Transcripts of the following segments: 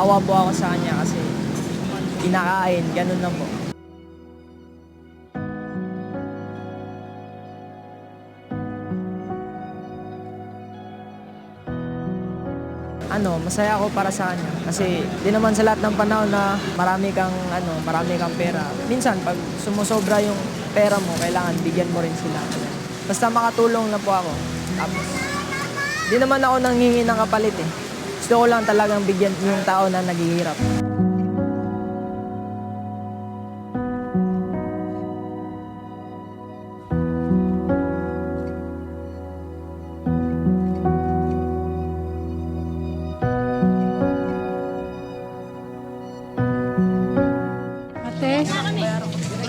naawa po ako sa kanya kasi kinakain, ganun lang po. Masaya ako para sa kanya kasi di naman sa lahat ng panahon na marami kang pera. Minsan pag sumusobra yung pera mo, kailangan bigyan mo rin sila. Basta makatulong na po ako. Tapos di naman ako nanghingi ng kapalit eh. Gusto ko lang talagang bigyan yung tao na naghihirap.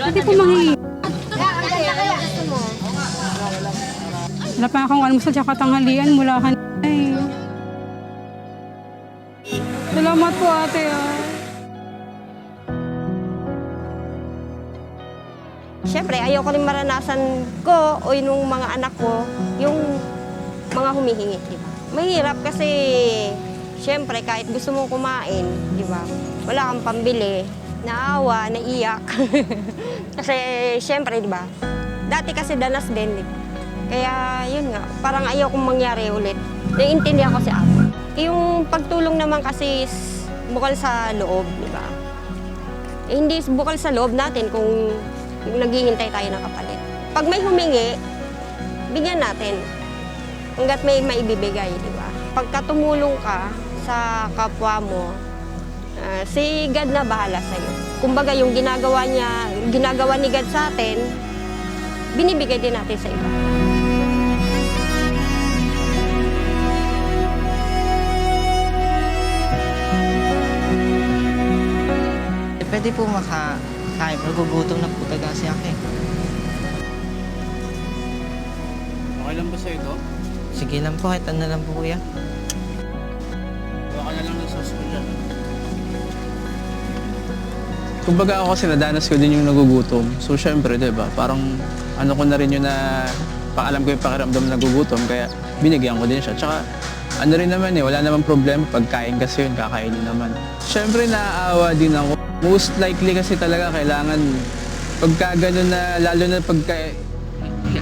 Hindi po manghingi. Wala pa akong almusal tsaka tanghalian mula kanina eh. Salamat po ate ah. Siyempre, ayoko rin maranasan ko o yung mga anak ko, yung mga humihingi, di ba? Mahirap kasi, siyempre, kahit gusto mong kumain, di ba? Wala kang pambili, naawa, naiyak. Kasi, siyempre, di ba? Dati kasi danas din, kaya yun nga, parang ayaw kong mangyari ulit. Naiintindihan ko si ate. Yung pagtulong naman kasi bukal sa loob, di ba? Hindi bukal sa loob natin kung naghihintay tayo ng kapalit. Pag may humingi, bigyan natin. Hanggat may maibibigay, di ba? Pagka tumulong ka sa kapwa mo, si God na bahala sa'yo. Kumbaga yung ginagawa ni God sa atin, binibigay din natin sa iba. Pwede po makakain. Nagugutom na po talaga si Aki. Okay lang ba sa'yo ito? Sige lang po, kahit ano lang po kuya. Baka na lang ng sauce ko dyan. Kumbaga ako kasi nadanas ko din yung nagugutom. So syempre, di ba, parang ano ko na rin yun na paalam ko yung pakiramdam na nagugutom, kaya binigyan ko din siya. Tsaka ano rin naman wala namang problema, pagkain kasi yun, kakainin naman. Syempre naaawa din ako. Most likely kasi talaga kailangan pagka gano'n na, lalo na pagka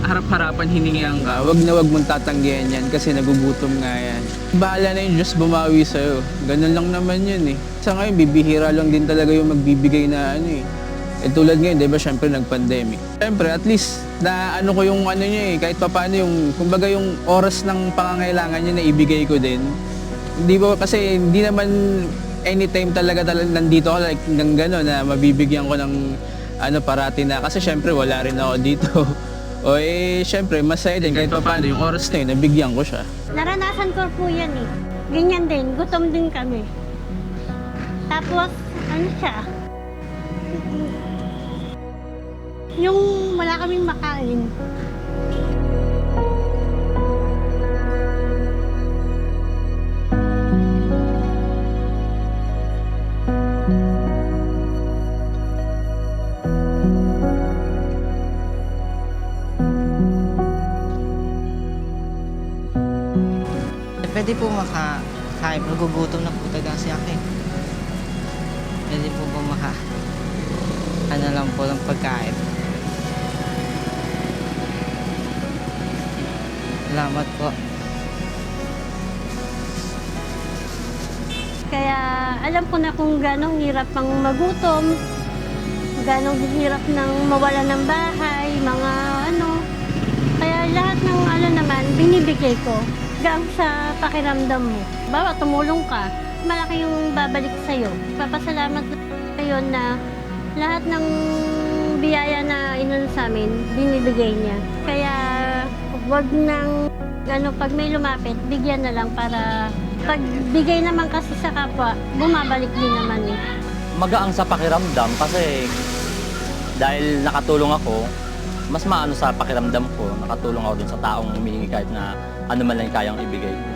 harap-harapan hiningihan ka, wag mong tatanggihan yan kasi nagugutom nga yan. Bahala na yung Diyos bumawi sa'yo. Ganun lang naman yun eh. Sa ngayon, bibihira lang din talaga yung magbibigay na tulad ngayon, di ba, syempre nag-pandemic. Syempre, at least, na ko yung niya kahit papaano yung, kumbaga yung oras ng pangangailangan niya na ibigay ko din. Hindi ba, kasi hindi naman anytime talaga nandito ako, like, ng gano'n na mabibigyan ko ng parati na, kasi syempre wala rin ako dito. O syempre, masaya din kahit papaano yung oras na yun, nabigyan ko siya. Naranasan ko po yan eh. Ganyan din, gutom din kami. Tapos, siya? Yung wala kaming makain. Pwede po makakain. Nagugutom na po talaga si Aki. Pwede po ba ano lang po ng pagkain. Salamat po. Kaya alam ko na kung gano'ng hirap pang magutom, gano'ng hirap ng mawala ng bahay, mga Kaya lahat ng naman, binibigay ko. Hanggang sa pakiramdam mo. Bawa, tumulong ka, malaki yung babalik sa'yo. Papasalamat sa'yo na lahat ng biyaya na sa amin, binibigay niya. Kaya wag nang pag may lumapit, bigyan na lang para pagbigay naman kasi sa kapwa, bumabalik din naman eh. Magaang sa pakiramdam kasi dahil nakatulong ako, mas maano sa pakiramdam ko, nakatulong ako dun sa taong humihingi kahit na ano man lang kayang ibigay ko.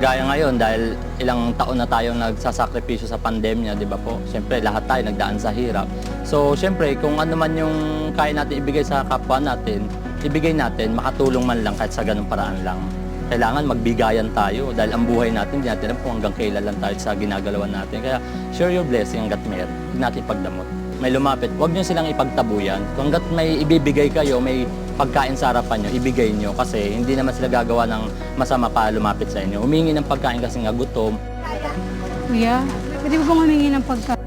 Gaya ngayon, dahil ilang taon na tayong nagsasakripisyo sa pandemya, di ba po? Siyempre, lahat tayo nagdaan sa hirap. So, siyempre, kung ano man yung kaya natin ibigay sa kapwa natin, ibigay natin, makatulong man lang kahit sa ganung paraan lang. Kailangan magbigayan tayo dahil ang buhay natin, hindi natin alam kung hanggang kailan lang tayo sa ginagalawan natin. Kaya share your blessing hanggat meron. Huwag natin ipagdamot. May lumapit, huwag nyo silang ipagtabuyan. Kung hanggat may ibibigay kayo, may pagkain sa harapan nyo, ibigay nyo. Kasi hindi naman sila gagawa ng masama para lumapit sa inyo. Humingi ng pagkain kasi nga gutom. Kuya, pwede mo bang humingi ng pagkain?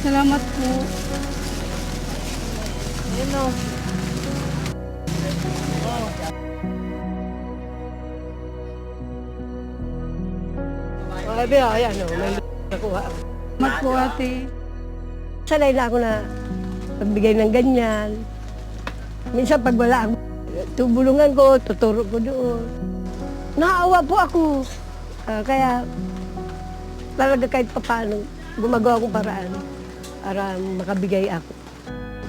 Salamat po. Salamat po, ate. Sanay na ako na pagbigay ng ganyan. Minsan pag wala ako, tubulungan ko, tuturo ko doon. Naawa po ako. Kaya talaga kahit paano, gumagawa akong paraan para makabigay ako.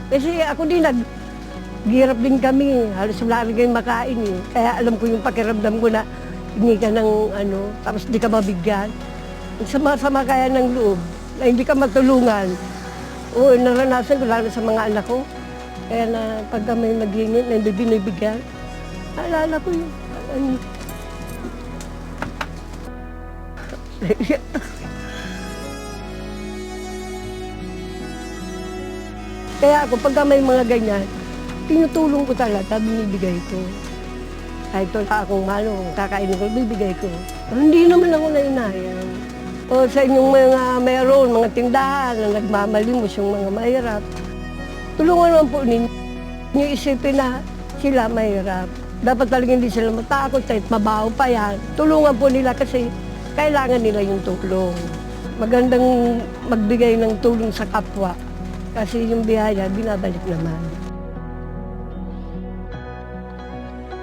Kasi ako din, naghirap din kami. Halos wala rin kayong makain eh. Kaya alam ko yung pakiramdam ko na hindi ka ng tapos di ka mabigyan. Sama-sama kaya ng loob na hindi ka matulungan. Oo, naranasan ko lalo sa mga anak ko. Kaya na pagka may nagingin, na hindi binibigyan, naalala ko yun. Kaya ako, pagka may mga ganyan, tinutulong ko talaga, binibigay ko. Kahit wala akong kakainin ko, bibigay ko. Hindi naman ako nainayang. O sa inyong mga mayroon, mga tindahan na nagmamalimos yung mga mahirap, tulungan naman po ninyo. Yung isipin na sila mahirap. Dapat talaga hindi sila matakot kahit mabaho pa yan. Tulungan po nila kasi kailangan nila yung tulong. Magandang magbigay ng tulong sa kapwa kasi yung biyaya binabalik naman.